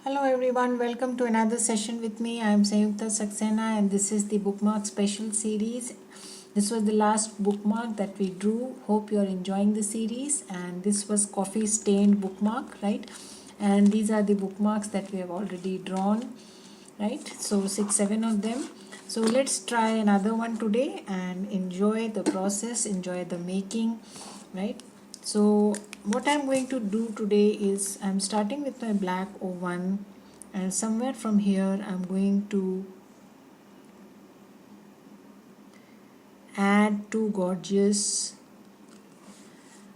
Hello everyone, welcome to another session with me. I am Sanyukta Saxena and this is the bookmark special series. This was the last bookmark that we drew. Hope you are enjoying the series, and this was coffee stained bookmark, right? And these are the bookmarks that we have already drawn, right? So 6-7 of them. So let's try another one today and enjoy the process, enjoy the making, right? So what I'm going to do today is I'm starting with my black O1, and somewhere from here I'm going to add two gorgeous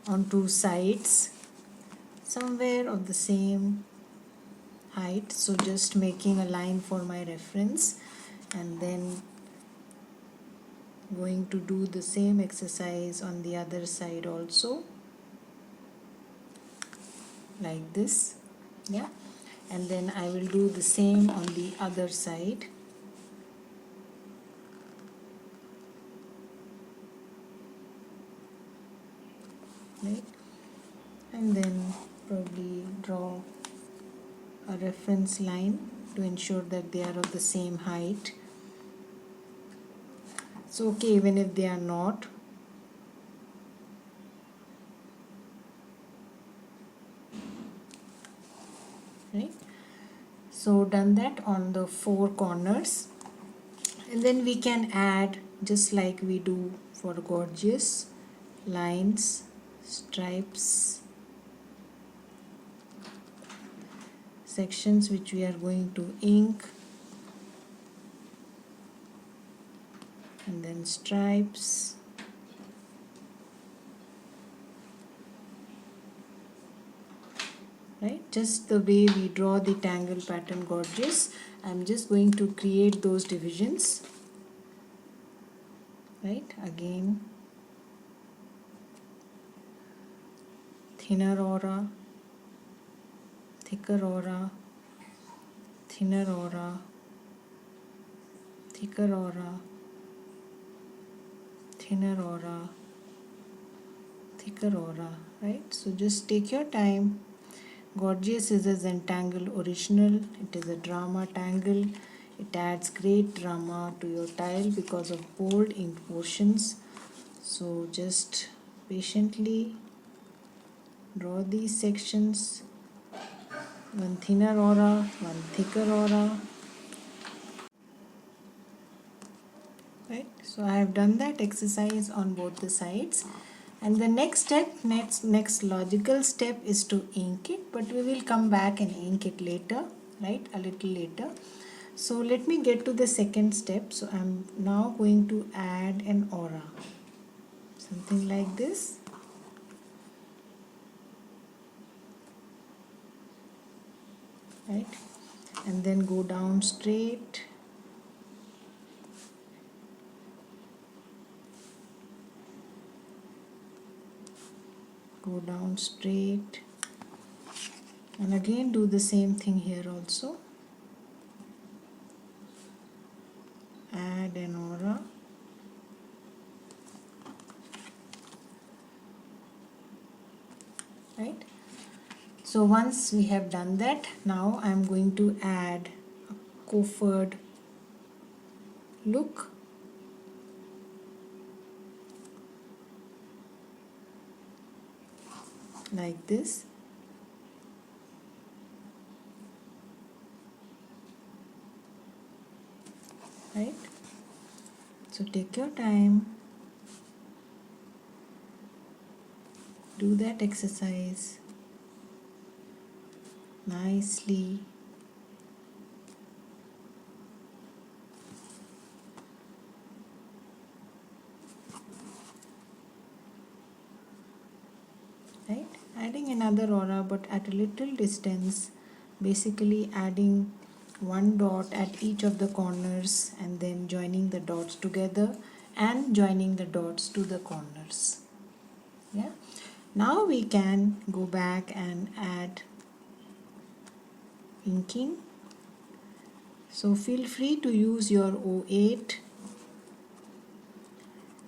on two sides somewhere of the same height. So just making a line for my reference and then going to do the same exercise on the other side also, like this. Yeah, and then I will do the same on the other side. Right, and then probably draw a reference line to ensure that they are of the same height. It's okay even if they are not. Right, so done that on the four corners, and then we can add, just like we do for gorgeous, lines, stripes, sections which we are going to ink, and then stripes, right? Just the way we draw the tangle pattern gorgeous, I'm just going to create those divisions, right? Again, thinner aura, thicker aura, thinner aura, thicker aura, thinner aura, thicker aura, right? So just take your time. Gorgeous is a Zentangle original. It is a drama tangle. It adds great drama to your tile because of bold ink portions. So just patiently draw these sections, one thinner aura, one thicker aura. Right, so I have done that exercise on both the sides, and the next logical step is to ink it, but we will come back and ink it later, right, a little later. So let me get to the second step. So I'm now going to add an aura, something like this. Right, and then go down straight, go down straight, and again do the same thing here also. Add an aura, right? So once we have done that, now I am going to add a coffered look, like this. Right, so take your time, do that exercise nicely. Right, adding another aura but at a little distance, basically adding one dot at each of the corners and then joining the dots together and joining the dots to the corners. Yeah, now we can go back and add inking. So feel free to use your O8,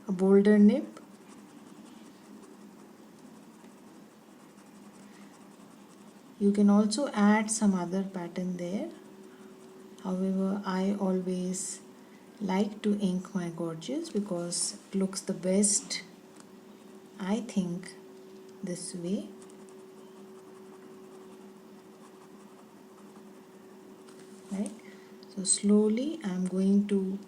a bolder nib, You can also add some other pattern there. However, I always like to ink my gorgeous because it looks the best, I think, this way. Right? So slowly I'm going to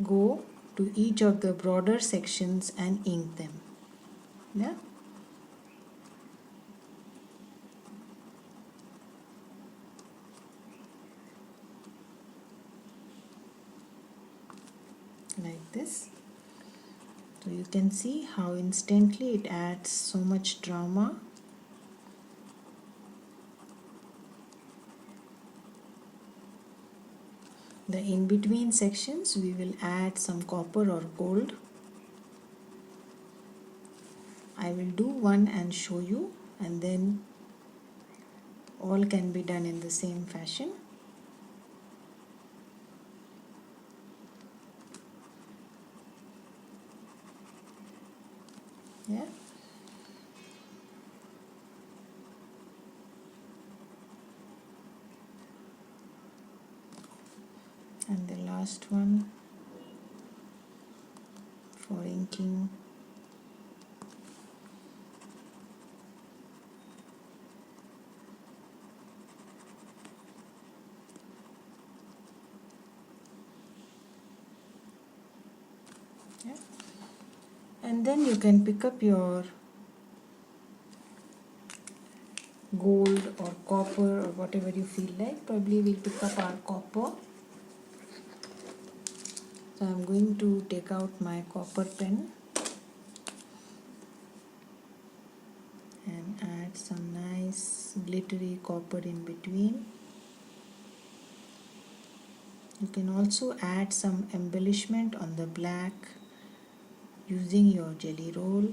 go to each of the broader sections and ink them. Yeah. Like this. So you can see how instantly it adds so much drama. The in-between sections we will add some copper or gold. I will do one and show you, and then all can be done in the same fashion. Yeah. And the last one for inking. Yeah. And then you can pick up your gold or copper or whatever you feel like. Probably we'll pick up our copper. So I'm going to take out my copper pen and add some nice glittery copper in between. You can also add some embellishment on the black using your jelly roll.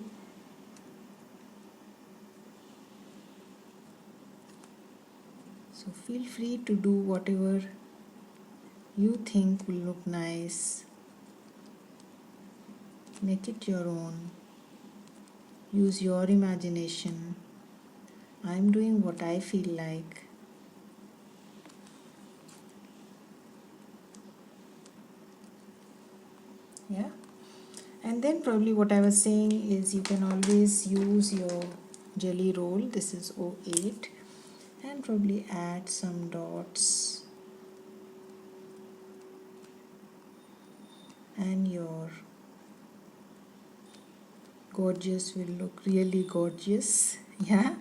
So feel free to do whatever you think will look nice. Make it your own. Use your imagination. I'm doing what I feel like. Yeah. And then probably what I was saying is you can always use your jelly roll. This is 08. And probably add some dots. And your gorgeous will look really gorgeous. Yeah.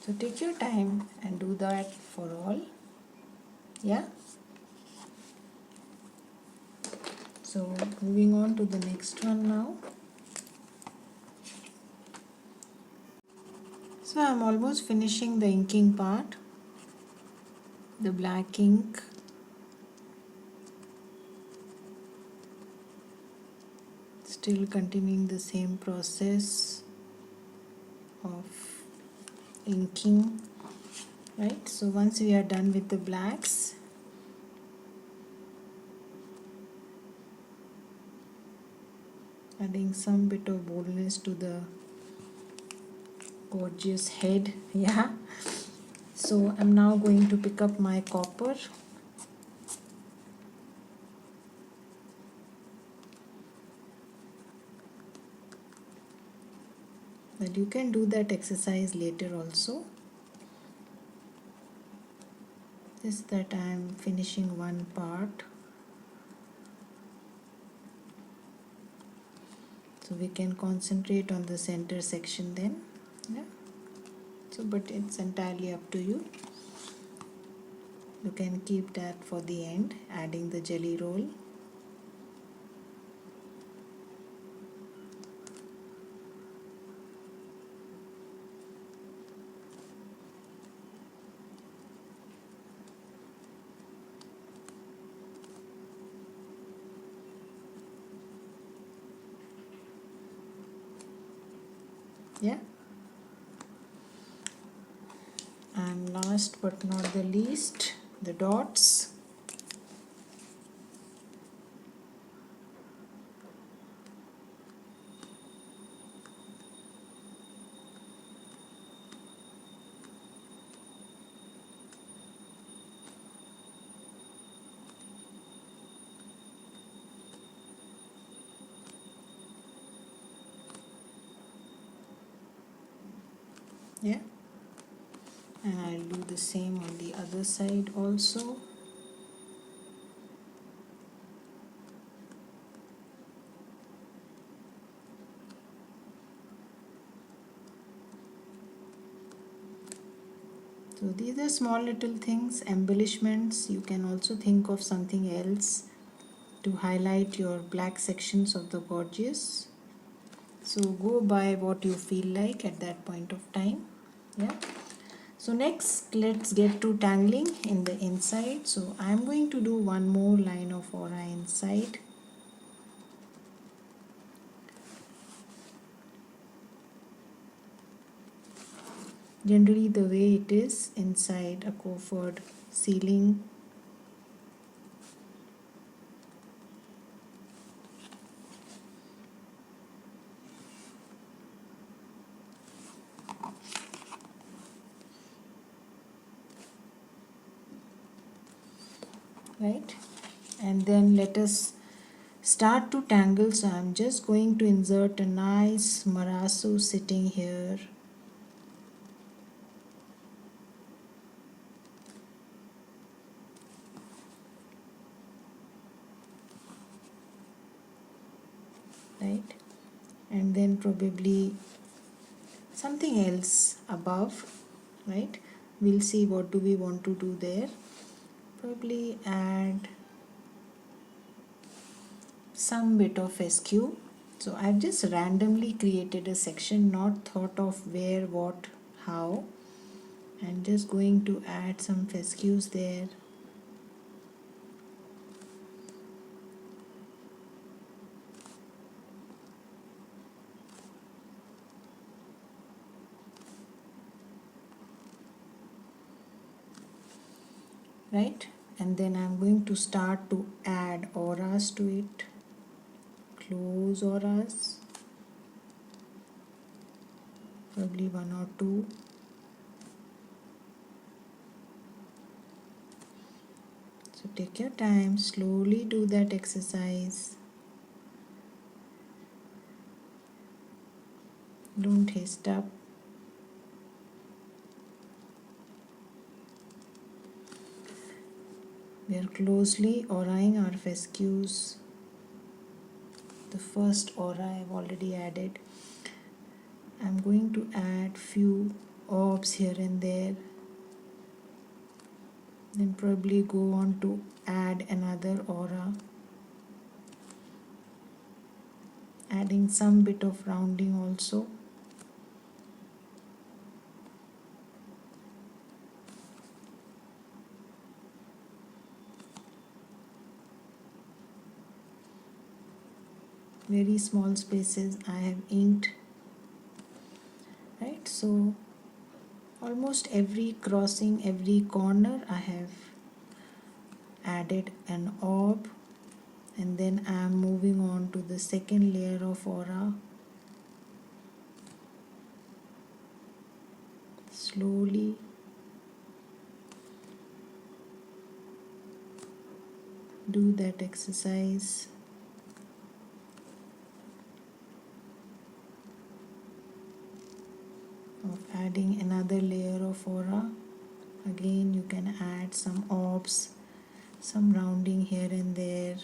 So take your time and do that for all. Yeah. So moving on to the next one now. So I'm almost finishing the inking part. The black ink. Still continuing the same process of inking. Right. So once we are done with the blacks, adding some bit of boldness to the gorgeous head. Yeah. So I'm now going to pick up my copper. But you can do that exercise later also. Just that I am finishing one part. So we can concentrate on the center section then. Yeah. So but it's entirely up to you. You can keep that for the end, adding the jelly roll. Yeah, and last but not the least, the dots. Yeah, and I'll do the same on the other side also. So these are small little things, embellishments. You can also think of something else to highlight your black sections of the gorgeous. So go by what you feel like at that point of time. Yeah. So next, let's get to tangling in the inside. So I'm going to do one more line of aura inside. Generally the way it is inside a coffered ceiling. Right, and then let us start to tangle. So I'm just going to insert a nice marasu sitting here. Right, and then probably something else above. Right, we'll see what do we want to do there. Probably add some bit of fescue. So I've just randomly created a section, not thought of where, what, how. I'm just going to add some fescues there. Right, and then I'm going to start to add auras to it. Close auras, probably one or two. So take your time, slowly do that exercise. Don't haste up. We are closely auraing our fescues. The first aura I've already added. I'm going to add few orbs here and there. Then probably go on to add another aura. Adding some bit of rounding also. Very small spaces I have inked. Right, so almost every crossing, every corner I have added an orb, and then I am moving on to the second layer of aura. Slowly do that exercise. Of adding another layer of aura. Again, you can add some orbs, some rounding here and there.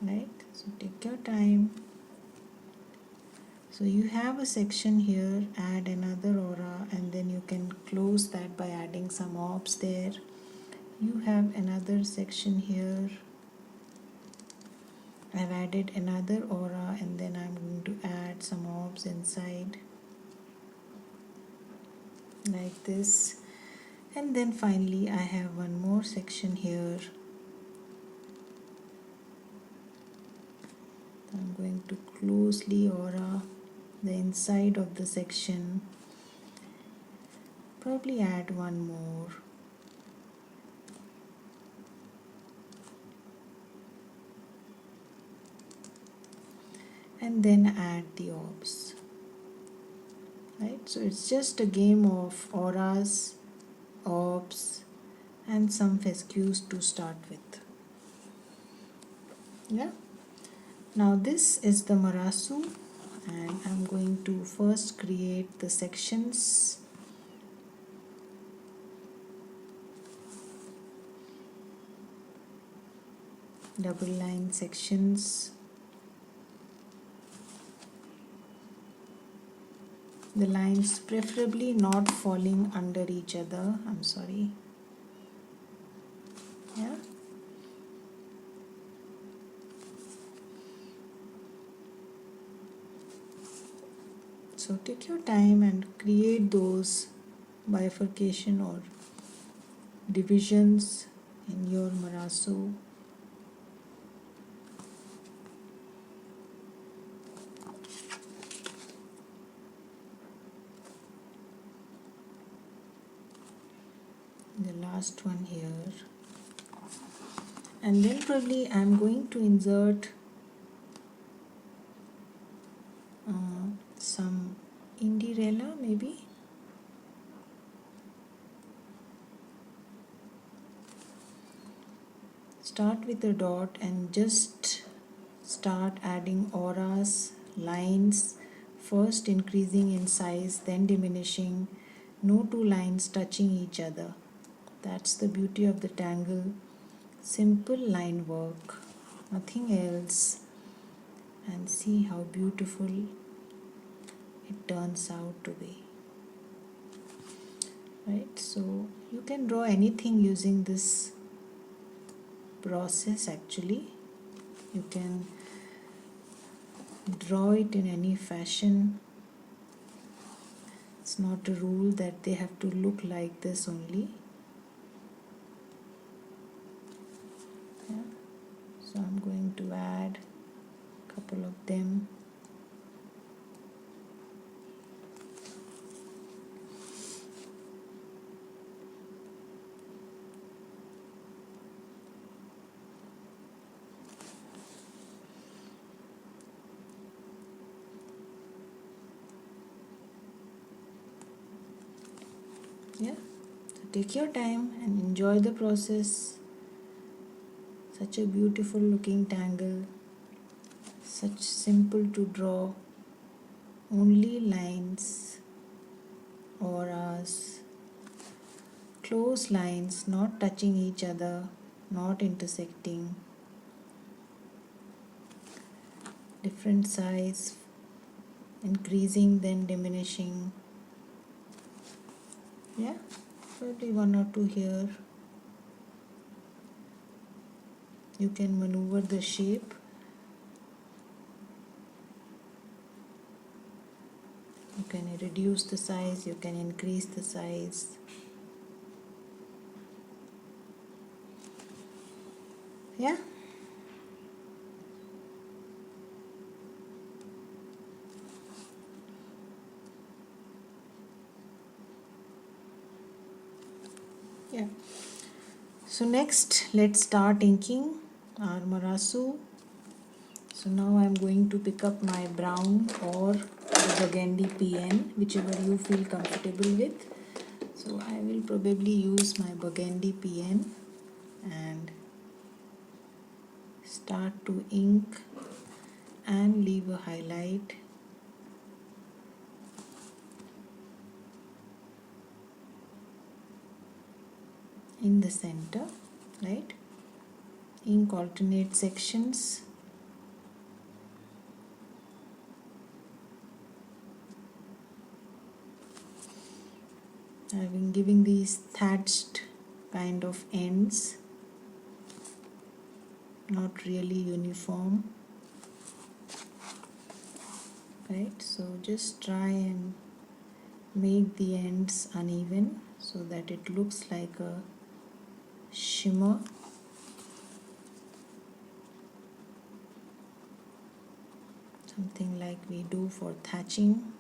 Right, so take your time. So you have a section here, add another aura, and then you can close that by adding some orbs there. You have another section here. I've added another aura, and then I'm going to add some orbs inside like this. And then finally I have one more section here. I'm going to closely aura the inside of the section. Probably add one more. And then add the orbs. Right? So it's just a game of auras, orbs, and some fescues to start with. Yeah. Now this is the marasu, and I'm going to first create the sections. Double line sections. The lines preferably not falling under each other. I'm sorry. Yeah. So take your time and create those bifurcation or divisions in your marasu. The last one here. And then probably I'm going to insert some indirella maybe. Start with a dot and just start adding auras, lines, first increasing in size, then diminishing. No two lines touching each other. That's the beauty of the tangle. Simple line work, nothing else. And see how beautiful it turns out to be. Right, so you can draw anything using this process actually. You can draw it in any fashion. It's not a rule that they have to look like this only. Yeah. So I'm going to add a couple of them. Yeah, so take your time and enjoy the process. Such a beautiful looking tangle, such simple to draw, only lines, auras, close lines, not touching each other, not intersecting, different size, increasing then diminishing. Yeah, probably one or two here. You can maneuver the shape. You can reduce the size, you can increase the size. Yeah. Yeah. So next, let's start inking our marasu. So now I'm going to pick up my brown or the burgundy PN, whichever you feel comfortable with. So I will probably use my burgundy PN and start to ink and leave a highlight. In the center, right? Ink alternate sections. I've been giving these thatched kind of ends, not really uniform, right? So just try and make the ends uneven so that it looks like a shimmer. something like we do for thatching.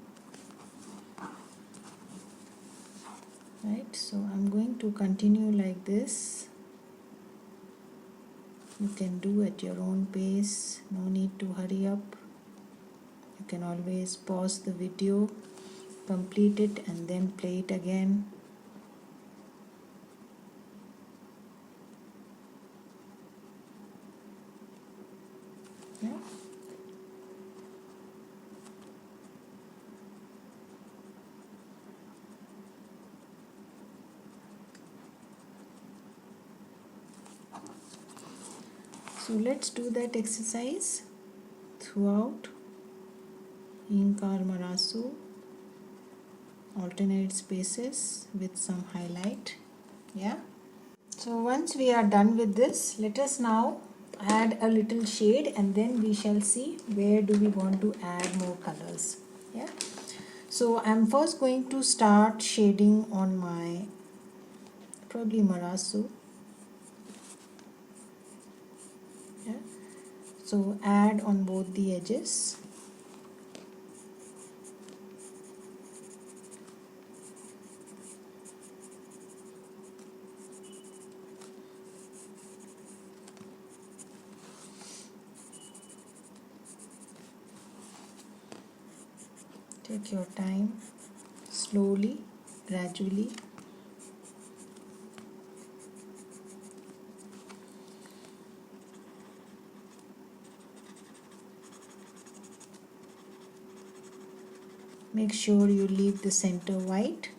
Right, so I'm going to continue like this. You can do at your own pace, no need to hurry up. You can always pause the video, complete it, and then play it again. Yeah. So let's do that exercise throughout. Ink or marasu, alternate spaces with some highlight. Yeah. So once we are done with this, let us now add a little shade, and then we shall see where do we want to add more colors. Yeah. So I'm first going to start shading on my probably marasu. Yeah. So add on both the edges. Take your time, slowly, gradually. Make sure you leave the center white.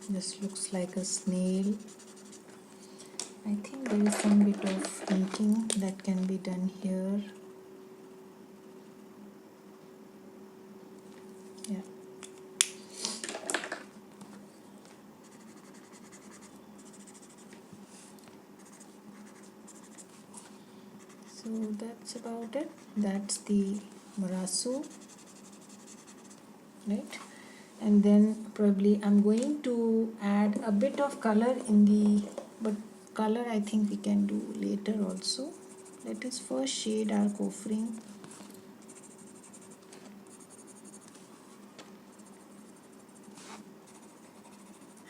This looks like a snail. I think there is some bit of inking that can be done here. Yeah. So that's about it. That's the marasu, right? And then probably I'm going to add a bit of color in the, but color I think we can do later also. Let us first shade our offering.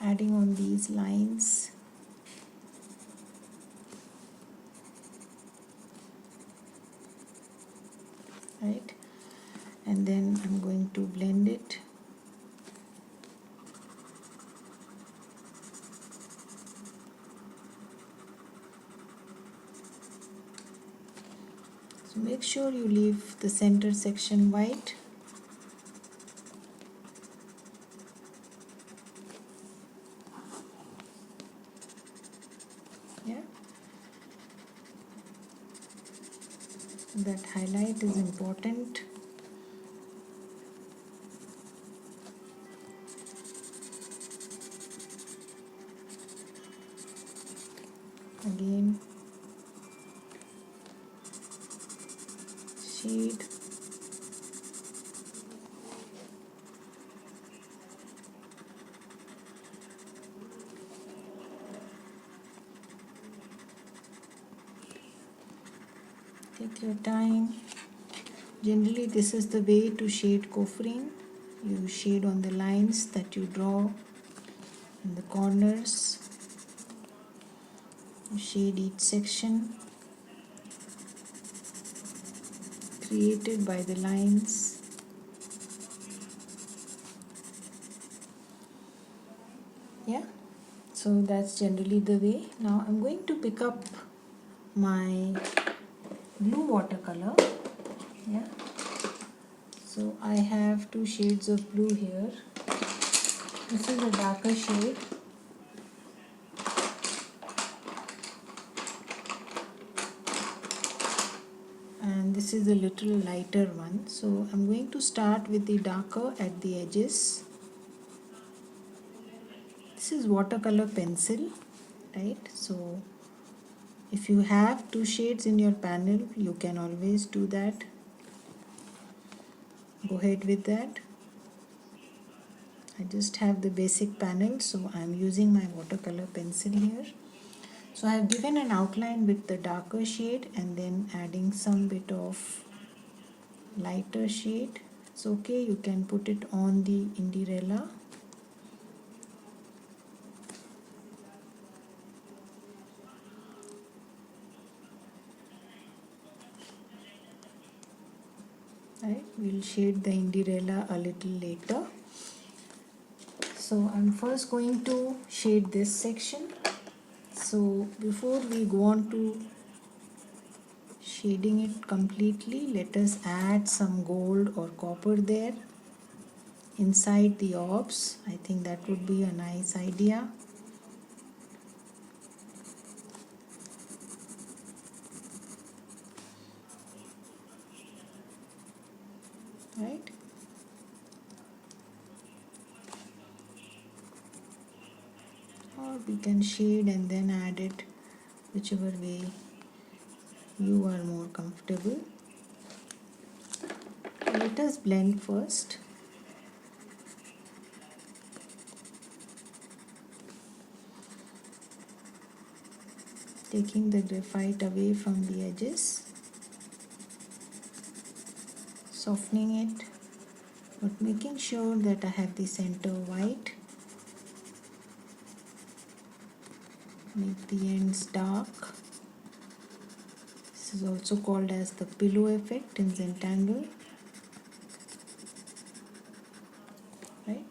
Adding on these lines. Right, and then I'm going to blend it. So make sure you leave the center section white. Yeah, that highlight is important. Again, shade. Take your time. Generally, this is the way to shade offering. You shade on the lines that you draw in the corners. You shade each section created by the lines. Yeah, so that's generally the way. Now I'm going to pick up my blue watercolor. Yeah, so I have two shades of blue here. This is a darker shade. And this this is a little lighter one. So I'm going to start with the darker at the edges. This is watercolor pencil, right? So if you have two shades in your panel, you can always do that. Go ahead with that. I just have the basic panel, so I'm using my watercolor pencil here. So I have given an outline with the darker shade and then adding some bit of lighter shade. It's okay, you can put it on the Indirella. Right, we'll shade the Indirella a little later. So I'm first going to shade this section. So before we go on to shading it completely, let us add some gold or copper there inside the orbs. I think that would be a nice idea. Right? Or we can shade and then add it, whichever way you are more comfortable. Let us blend first. Taking the graphite away from the edges, softening it, but making sure that I have the center white. Make the ends dark. This is also called as the pillow effect in Zentangle. Right?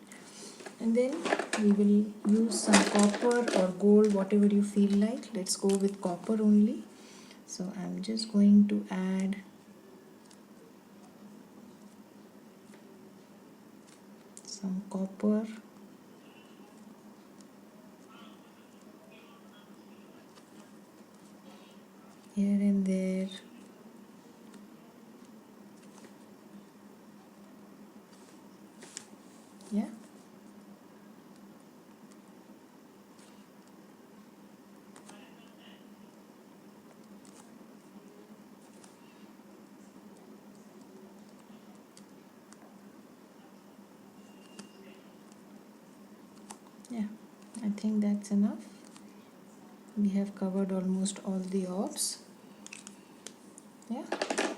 And then we will use some copper or gold, whatever you feel like. Let's go with copper only. So I'm just going to add some copper. Here and there. Yeah. Yeah, I think that's enough. We have covered almost all the orbs. Yeah.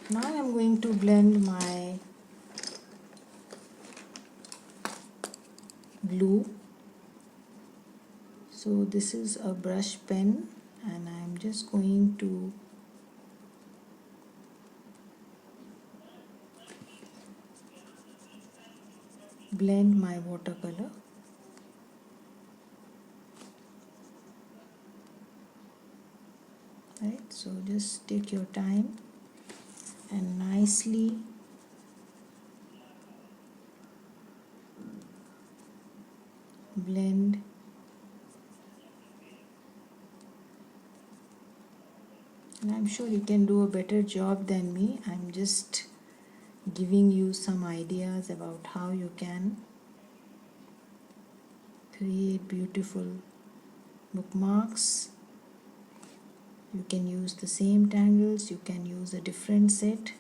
Now I'm going to blend my glue. So this is a brush pen and I'm just going to blend my watercolor. Right, so just take your time and nicely blend and I'm sure you can do a better job than me. I'm just giving you some ideas about how you can create beautiful bookmarks. You can use the same tangles, you can use a different set.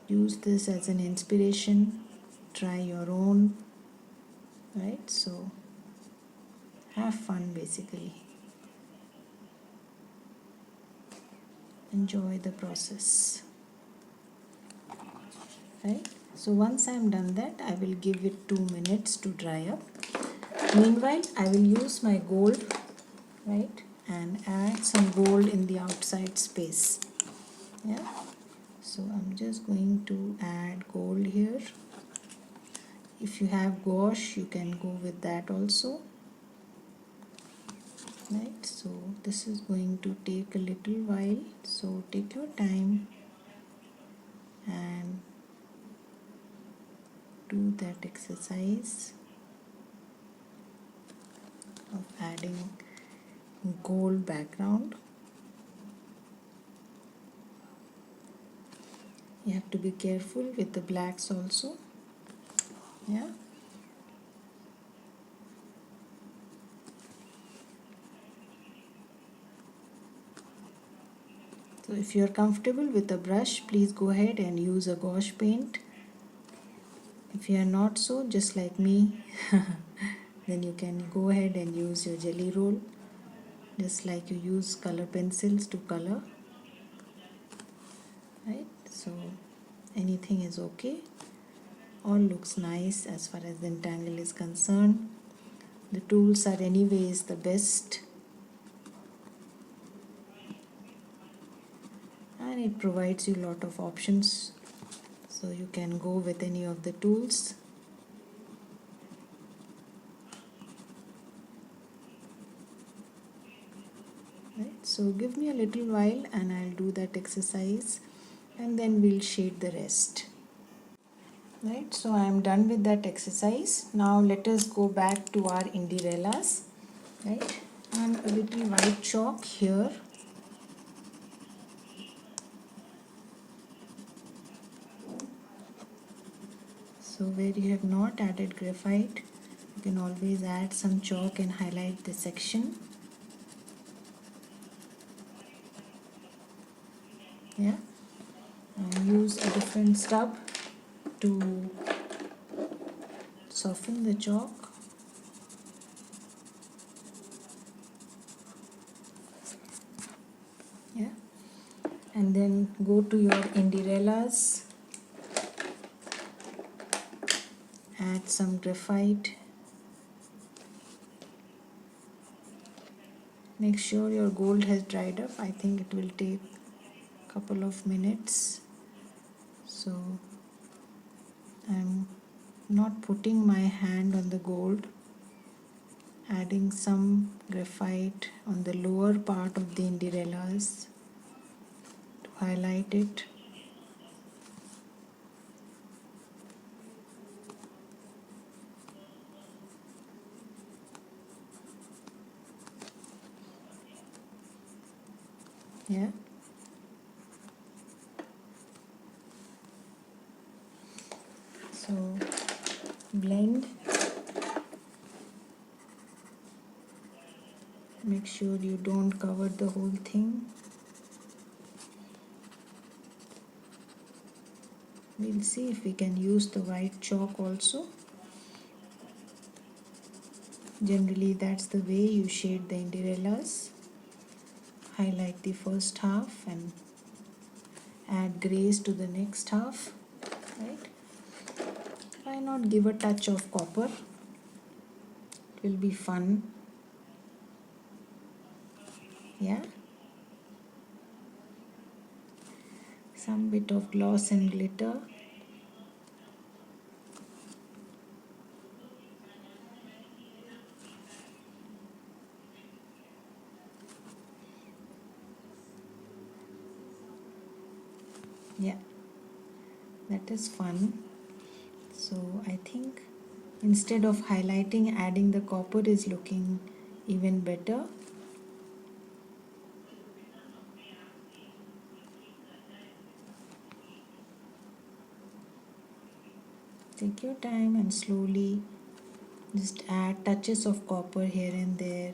Use this as an inspiration, try your own, right? So have fun basically. Enjoy the process. Right? So once I'm done that, I will give it 2 minutes to dry up. Meanwhile, I will use my gold, right, and add some gold in the outside space. Yeah. So I'm just going to add gold here. If you have gouache, you can go with that also. Right. So this is going to take a little while. So take your time and do that exercise of adding gold background. You have to be careful with the blacks also. Yeah. So if you are comfortable with a brush, please go ahead and use a gouache paint. If you are not so, just like me, then you can go ahead and use your jelly roll, just like you use color pencils to color. Right? So anything is okay. All looks nice as far as the Zentangle is concerned. The tools are anyways the best, and it provides you a lot of options, so you can go with any of the tools. Right? So give me a little while and I'll do that exercise, and then we'll shade the rest. Right, so I am done with that exercise. Now let us go back to our indirellas, right, and a little white chalk here. So where you have not added graphite, you can always add some chalk and highlight the section. Yeah, and use a different stub to soften the chalk. Yeah, and then go to your indirellas, add some graphite. Make sure your gold has dried up. I think it will take a couple of minutes. So I'm not putting my hand on the gold, adding some graphite on the lower part of the indirellas to highlight it. Yeah. So blend. Make sure you don't cover the whole thing. We'll see if we can use the white chalk also. Generally that's the way you shade the indirellas. Highlight the first half and add grays to the next half. Right? Why not give a touch of copper? It will be fun. Yeah. Some bit of gloss and glitter. Yeah, that is fun. So I think instead of highlighting, adding the copper is looking even better. Take your time and slowly just add touches of copper here and there.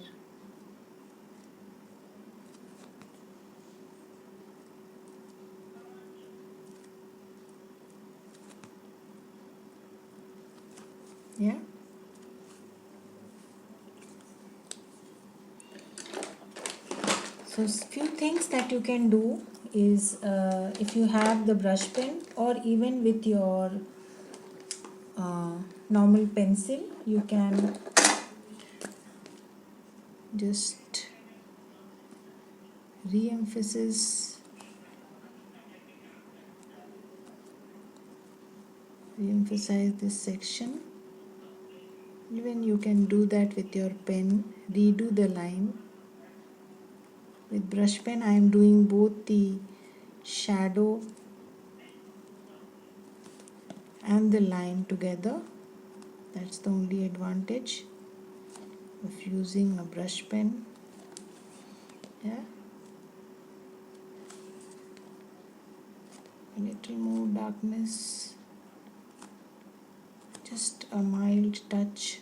Yeah. So few things that you can do is if you have the brush pen or even with your normal pencil, you can just re-emphasize this section. Even you can do that with your pen, redo the line. With brush pen I am doing both the shadow and the line together. That's the only advantage of using a brush pen. Yeah. a little more darkness, just a mild touch.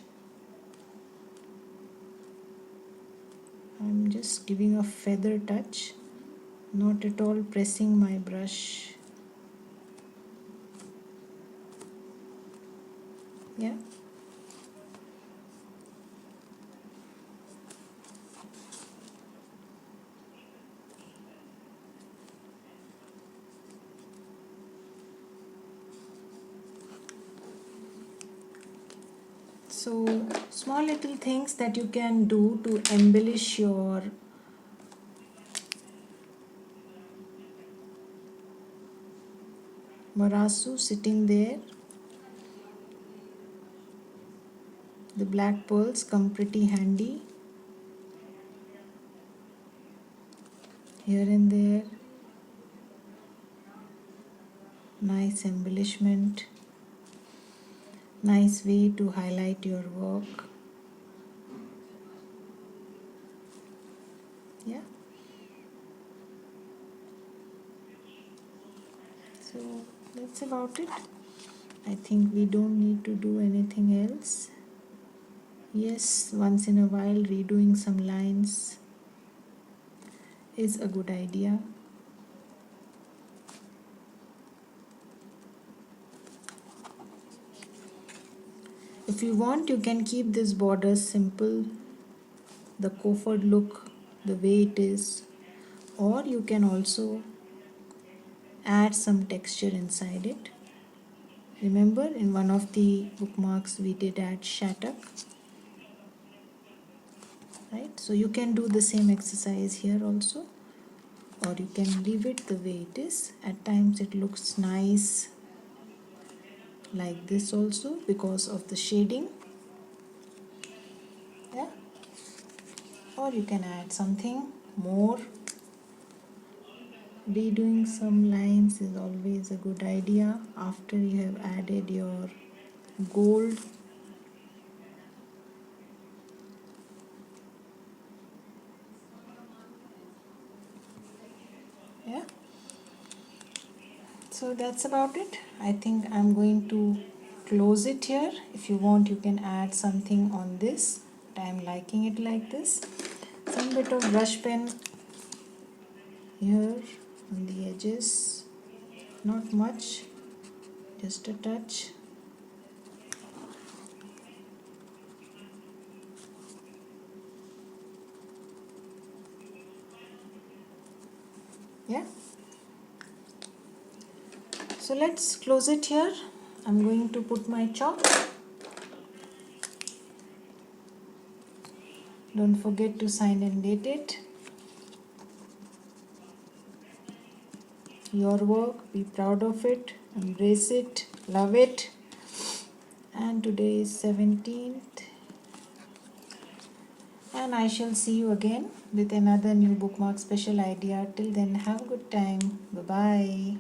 I'm just giving a feather touch, not at all pressing my brush. Yeah. So small little things that you can do to embellish your marasu sitting there. The black pearls come pretty handy here and there. Nice embellishment, nice way to highlight your work. Yeah. So that's about it. I think we don't need to do anything else. Yes, once in a while redoing some lines is a good idea. If you want, you can keep this border simple, the coffered look the way it is, or you can also add some texture inside it. Remember, in one of the bookmarks we did add shattuck, right? So you can do the same exercise here also, or you can leave it the way it is. At times it looks nice like this also because of the shading. Yeah. Or you can add something more. Redoing some lines is always a good idea after you have added your gold. Yeah. So that's about it. I think I'm going to close it here. If you want, you can add something on this, but I'm liking it like this. Some bit of brush pen here on the edges, not much, just a touch. Yeah. So let's close it here. I'm going to put my chalk. Don't forget to sign and date it. Your work, be proud of it, embrace it, love it. And today is 17th. And I shall see you again with another new bookmark special idea. Till then, have a good time. Bye-bye.